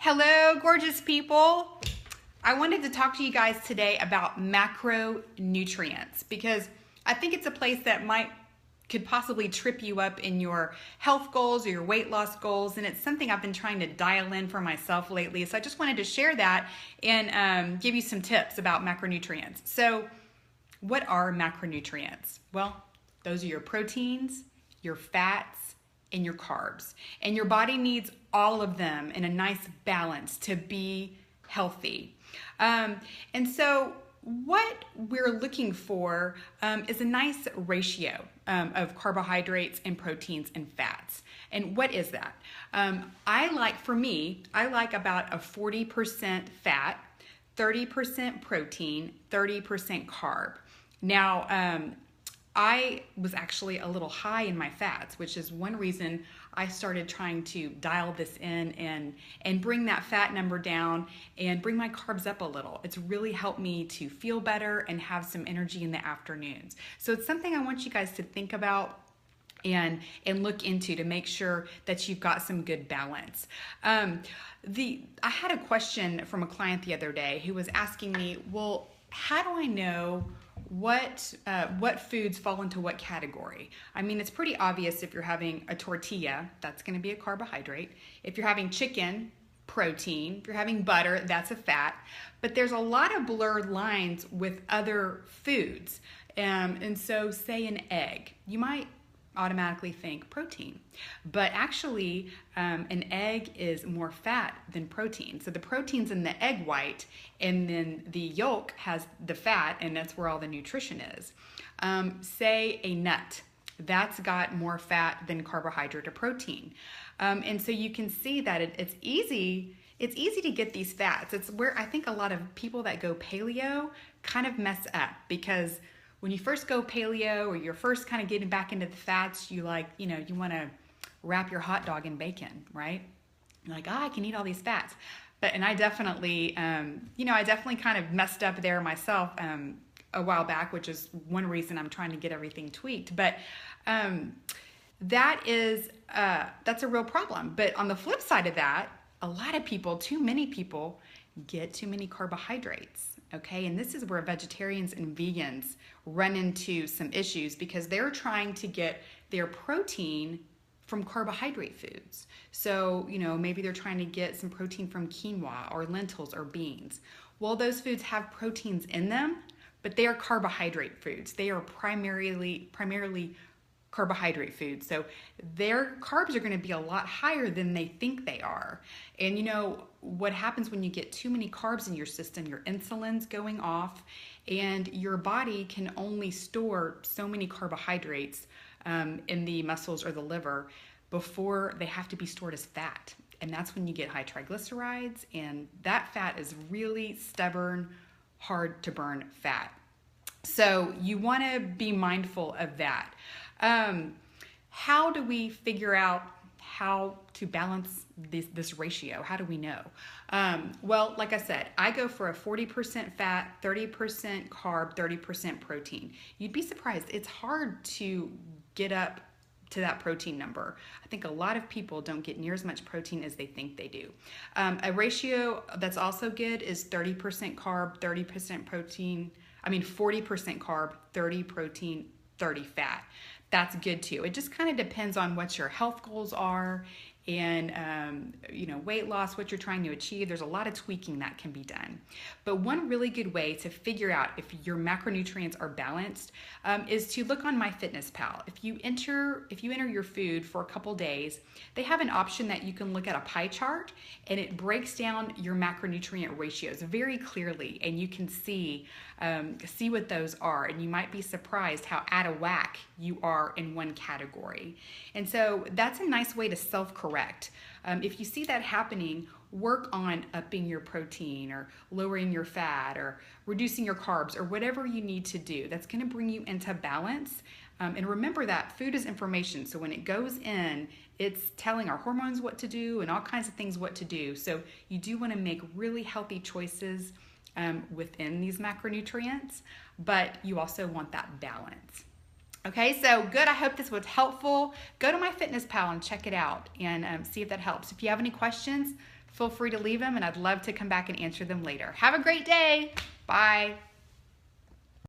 Hello, gorgeous people. I wanted to talk to you guys today about macronutrients because I think it's a place that could possibly trip you up in your health goals or your weight loss goals, and it's something I've been trying to dial in for myself lately. So I just wanted to share that and give you some tips about macronutrients. So what are macronutrients? Well, those are your proteins, your fats, and your carbs. And your body needs all of them in a nice balance to be healthy. And so what we're looking for is a nice ratio of carbohydrates and proteins and fats. And what is that? I like about a 40% fat, 30% protein, 30% carb. Now, I was actually a little high in my fats, which is one reason I started trying to dial this in and bring that fat number down and bring my carbs up a little. It's really helped me to feel better and have some energy in the afternoons. So it's something I want you guys to think about and look into to make sure that you've got some good balance. I had a question from a client the other day who was asking me, well, how do I know what foods fall into what category? I mean, it's pretty obvious if you're having a tortilla, that's going to be a carbohydrate. If you're having chicken, protein. If you're having butter, that's a fat. But there's a lot of blurred lines with other foods. And so say an egg, you might automatically think protein, but actually an egg is more fat than protein. So the protein's in the egg white, and then the yolk has the fat, and that's where all the nutrition is. Say a nut, that's got more fat than carbohydrate or protein. And so you can see that it's easy to get these fats. It's where I think a lot of people that go paleo kind of mess up, because when you first go paleo or you're first kind of getting back into the fats, you want to wrap your hot dog in bacon, right? You're like, I can eat all these fats. And I definitely, I definitely kind of messed up there myself a while back, which is one reason I'm trying to get everything tweaked. But that's a real problem. But on the flip side of that, a lot of people, too many people, get too many carbohydrates. Okay, and this is where vegetarians and vegans run into some issues, because they're trying to get their protein from carbohydrate foods. So, maybe they're trying to get some protein from quinoa or lentils or beans. Well, those foods have proteins in them, but they are carbohydrate foods. They are primarily carbohydrate foods. So their carbs are going to be a lot higher than they think they are. And what happens when you get too many carbs in your system? Your insulin's going off, and your body can only store so many carbohydrates in the muscles or the liver before they have to be stored as fat. And that's when you get high triglycerides, and that fat is really stubborn, hard to burn fat. So you want to be mindful of that. How do we figure out how to balance this ratio? How do we know? Well, like I said, I go for a 40% fat, 30% carb, 30% protein. You'd be surprised. It's hard to get up to that protein number. I think a lot of people don't get near as much protein as they think they do. A ratio that's also good is 30% carb, 30% protein. 40% carb, 30 protein, 30 fat. That's good too. It just kind of depends on what your health goals are and weight loss, what you're trying to achieve. There's a lot of tweaking that can be done. But one really good way to figure out if your macronutrients are balanced is to look on MyFitnessPal. If you enter your food for a couple days, they have an option that you can look at a pie chart, and it breaks down your macronutrient ratios very clearly, and you can see what those are, and you might be surprised how out of whack you are in one category. And so that's a nice way to self-correct. If you see that happening, work on upping your protein or lowering your fat or reducing your carbs or whatever you need to do. That's going to bring you into balance. And remember that food is information. So when it goes in, it's telling our hormones what to do and all kinds of things what to do. So you do want to make really healthy choices within these macronutrients, but you also want that balance. Okay, so good. I hope this was helpful. Go to MyFitnessPal and check it out and see if that helps. If you have any questions, feel free to leave them, and I'd love to come back and answer them later. Have a great day. Bye.